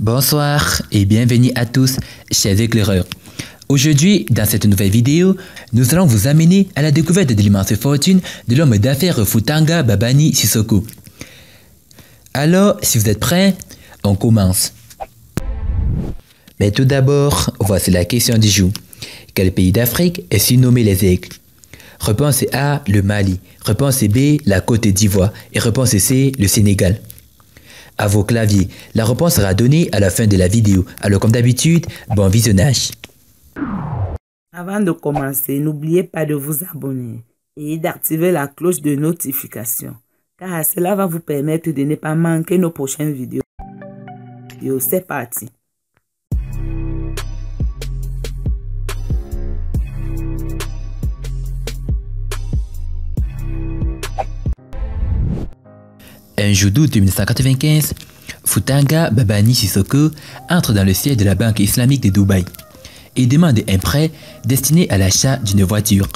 Bonsoir et bienvenue à tous, chers éclaireurs. Aujourd'hui, dans cette nouvelle vidéo, nous allons vous amener à la découverte de l'immense fortune de l'homme d'affaires Futanga Babani Sissoko. Alors, si vous êtes prêts, on commence. Mais tout d'abord, voici la question du jour. Quel pays d'Afrique est surnommé les aigles? Réponse A, le Mali. Réponse B, la Côte d'Ivoire. Et réponse C, le Sénégal. À vos claviers, la réponse sera donnée à la fin de la vidéo. Alors comme d'habitude, bon visionnage. Avant de commencer, n'oubliez pas de vous abonner et d'activer la cloche de notification, car cela va vous permettre de ne pas manquer nos prochaines vidéos. C'est parti. Un jour d'août 1995, Futanga Babani Sissoko entre dans le siège de la Banque islamique de Dubaï et demande un prêt destiné à l'achat d'une voiture.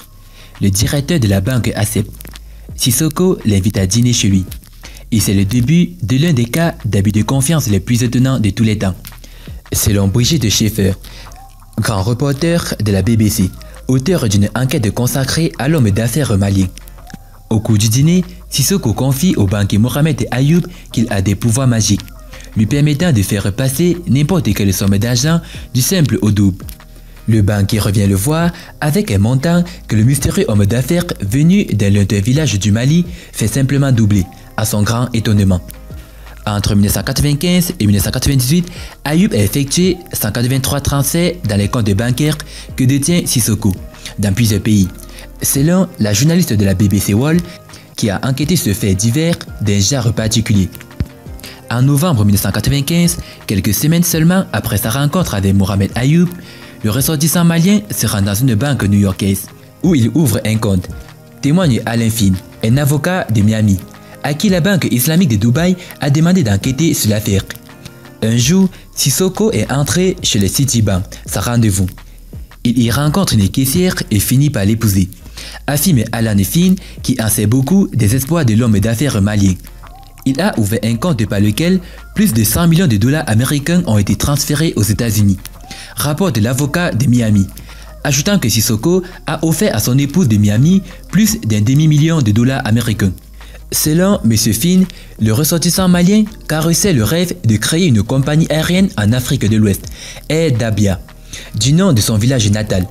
Le directeur de la banque accepte. Sissoko l'invite à dîner chez lui. Et c'est le début de l'un des cas d'abus de confiance les plus étonnants de tous les temps. Selon Brigitte Schaeffer, grand reporter de la BBC, auteur d'une enquête consacrée à l'homme d'affaires malien. Au cours du dîner, Sissoko confie au banquier Mohamed Ayoub qu'il a des pouvoirs magiques, lui permettant de faire passer n'importe quelle somme d'argent du simple au double. Le banquier revient le voir avec un montant que le mystérieux homme d'affaires venu d'un lointain village du Mali fait simplement doubler, à son grand étonnement. Entre 1995 et 1998, Ayoub a effectué 183 transferts dans les comptes bancaires que détient Sissoko, dans plusieurs pays. Selon la journaliste de la BBC World, qui a enquêté ce fait divers d'un genre particulier. En novembre 1995, quelques semaines seulement après sa rencontre avec Mohamed Ayoub, le ressortissant malien se rend dans une banque new-yorkaise, où il ouvre un compte. Témoigne Alain Finn, un avocat de Miami, à qui la Banque islamique de Dubaï a demandé d'enquêter sur l'affaire. Un jour, Sissoko est entré chez le Citibank, sa rendez-vous. Il y rencontre une caissière et finit par l'épouser. Affirme Alan Finn, qui en sait beaucoup des espoirs de l'homme d'affaires malien. Il a ouvert un compte par lequel plus de 100 millions de dollars américains ont été transférés aux États-Unis, rapporte l'avocat de Miami, ajoutant que Sissoko a offert à son épouse de Miami plus d'un demi-million de dollars américains. Selon M. Finn, le ressortissant malien caressait le rêve de créer une compagnie aérienne en Afrique de l'Ouest, Air Dabia, du nom de son village natal.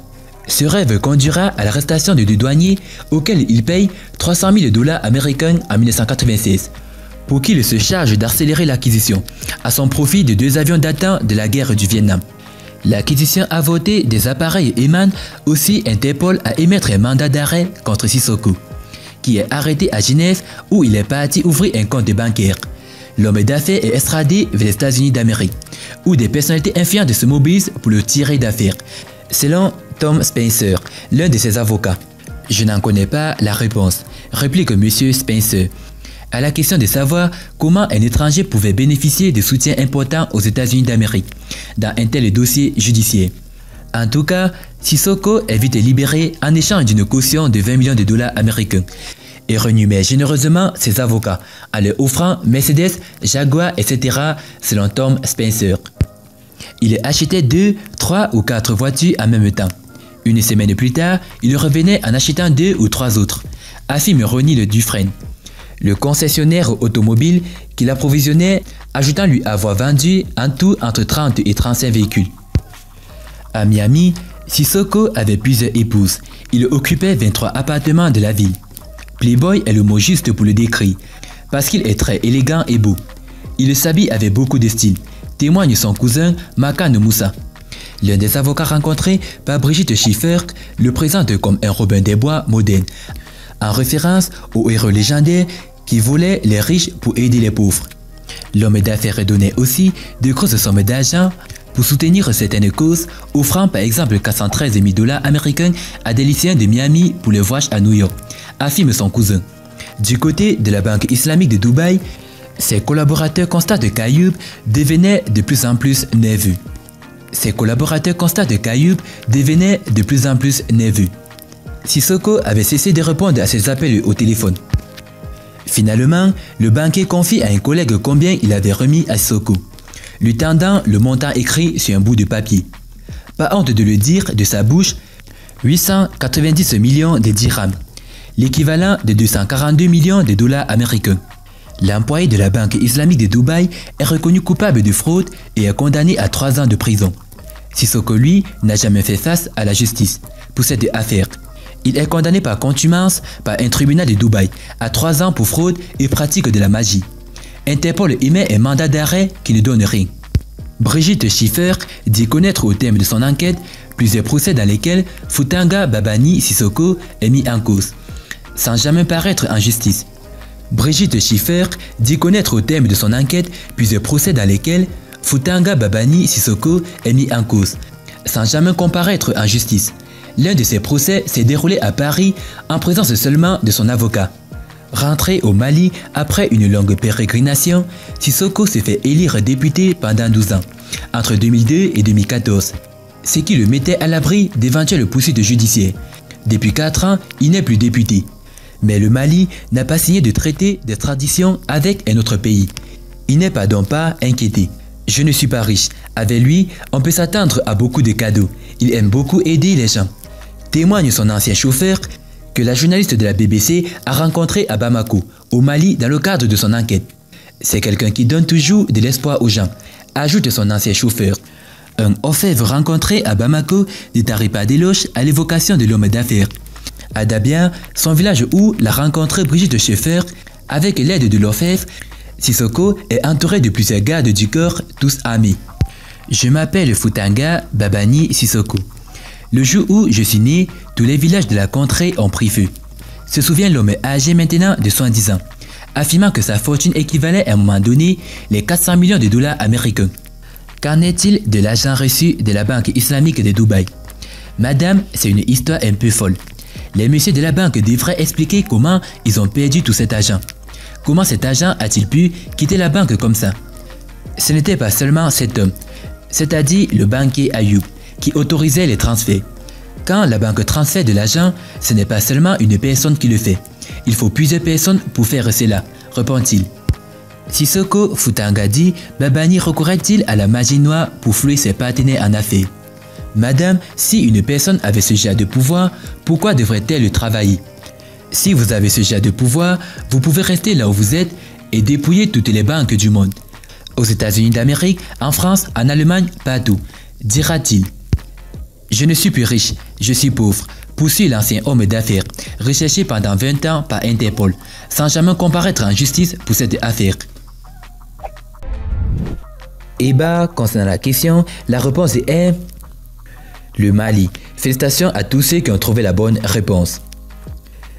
Ce rêve conduira à l'arrestation de deux douaniers auxquels il paye 300 000 dollars américains en 1996 pour qu'il se charge d'accélérer l'acquisition à son profit de deux avions datant de la guerre du Vietnam. L'acquisition avortée des appareils émane aussi Interpol à émettre un mandat d'arrêt contre Sissoko, qui est arrêté à Genève où il est parti ouvrir un compte bancaire. L'homme d'affaires est extradé vers les États-Unis d'Amérique, où des personnalités influentes se mobilisent pour le tirer d'affaire. Selon Tom Spencer, l'un de ses avocats. Je n'en connais pas la réponse, réplique M. Spencer, à la question de savoir comment un étranger pouvait bénéficier de soutien important aux États-Unis d'Amérique dans un tel dossier judiciaire. En tout cas, Sissoko est vite libéré en échange d'une caution de 20 millions de dollars américains et rémunère généreusement ses avocats en leur offrant Mercedes, Jaguar, etc. selon Tom Spencer. Il achetait 2, 3 ou 4 voitures en même temps. Une semaine plus tard, il revenait en achetant 2 ou 3 autres, affirme Ronnie Dufresne, le concessionnaire automobile qui l'approvisionnait, ajoutant lui avoir vendu en tout entre 30 et 35 véhicules. À Miami, Sissoko avait plusieurs épouses. Il occupait 23 appartements de la ville. Playboy est le mot juste pour le décrire, parce qu'il est très élégant et beau. Il s'habille avec beaucoup de style, témoigne son cousin Makan Moussa. L'un des avocats rencontrés par Brigitte Schaeffer le présente comme un Robin des Bois moderne, en référence au héros légendaire qui volait les riches pour aider les pauvres. L'homme d'affaires donnait aussi de grosses sommes d'argent pour soutenir certaines causes, offrant par exemple 413 000 dollars américains à des lycéens de Miami pour le voyage à New York, affirme son cousin. Du côté de la Banque islamique de Dubaï, ses collaborateurs constatent qu'Ayoub devenait de plus en plus nerveux. Sissoko avait cessé de répondre à ses appels au téléphone. Finalement, le banquier confie à un collègue combien il avait remis à Sissoko. lui tendant le montant écrit sur un bout de papier. Pas honte de le dire de sa bouche, 890 millions de dirhams, l'équivalent de 242 millions de dollars américains. L'employé de la Banque islamique de Dubaï est reconnu coupable de fraude et est condamné à 3 ans de prison. Sissoko, lui, n'a jamais fait face à la justice pour cette affaire. Il est condamné par contumace par un tribunal de Dubaï à 3 ans pour fraude et pratique de la magie. Interpol émet un mandat d'arrêt qui ne donne rien. Brigitte Schiffer dit connaître au terme de son enquête plusieurs procès dans lesquels Futanga Babani Sissoko est mis en cause, sans jamais paraître en justice. Brigitte Schiffer dit connaître au terme de son enquête plusieurs procès dans lesquels Futanga Babani Sissoko est mis en cause, sans jamais comparaître en justice. L'un de ces procès s'est déroulé à Paris en présence seulement de son avocat. Rentré au Mali après une longue pérégrination, Sissoko s'est fait élire député pendant 12 ans, entre 2002 et 2014, ce qui le mettait à l'abri d'éventuelles poursuites judiciaires. Depuis 4 ans, il n'est plus député. Mais le Mali n'a pas signé de traité d'extradition avec un autre pays. Il n'est donc pas inquiété. Je ne suis pas riche. Avec lui, on peut s'attendre à beaucoup de cadeaux. Il aime beaucoup aider les gens. Témoigne son ancien chauffeur que la journaliste de la BBC a rencontré à Bamako, au Mali, dans le cadre de son enquête. C'est quelqu'un qui donne toujours de l'espoir aux gens, ajoute son ancien chauffeur. Un orfèvre rencontré à Bamako ne tarit pas d'éloges à l'évocation de l'homme d'affaires. À Dabia, son village où l'a rencontré Brigitte Schiffer, avec l'aide de l'orfèvre, Sissoko est entouré de plusieurs gardes du corps, tous armés. Je m'appelle Futanga Babani Sissoko. Le jour où je suis né, tous les villages de la contrée ont pris feu. Se souvient l'homme âgé maintenant de 70 ans, affirmant que sa fortune équivalait à un moment donné les 400 millions de dollars américains. Qu'en est-il de l'argent reçu de la Banque islamique de Dubaï? Madame, c'est une histoire un peu folle. Les messieurs de la banque devraient expliquer comment ils ont perdu tout cet argent. Comment cet argent a-t-il pu quitter la banque comme ça? Ce n'était pas seulement cet homme, c'est-à-dire le banquier Ayoub, qui autorisait les transferts. Quand la banque transfère de l'argent, ce n'est pas seulement une personne qui le fait. Il faut plusieurs personnes pour faire cela, répond-il. Sissoko Futanga dit, Babani recourrait-il à la magie noire pour flouer ses partenaires en affaires? Madame, si une personne avait ce genre de pouvoir, pourquoi devrait-elle travailler? Si vous avez ce genre de pouvoir, vous pouvez rester là où vous êtes et dépouiller toutes les banques du monde. Aux États-Unis d'Amérique, en France, en Allemagne, partout, dira-t-il. Je ne suis plus riche, je suis pauvre, poursuit l'ancien homme d'affaires, recherché pendant 20 ans par Interpol, sans jamais comparaître en justice pour cette affaire. Et concernant la question, la réponse est le Mali. Félicitations à tous ceux qui ont trouvé la bonne réponse.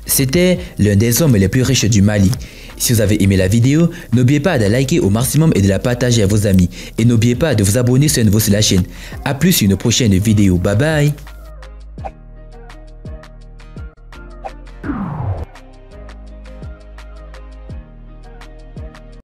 C'était l'un des hommes les plus riches du Mali. Si vous avez aimé la vidéo, n'oubliez pas de liker au maximum et de la partager à vos amis. Et n'oubliez pas de vous abonner sur la chaîne. A plus sur une prochaine vidéo. Bye bye.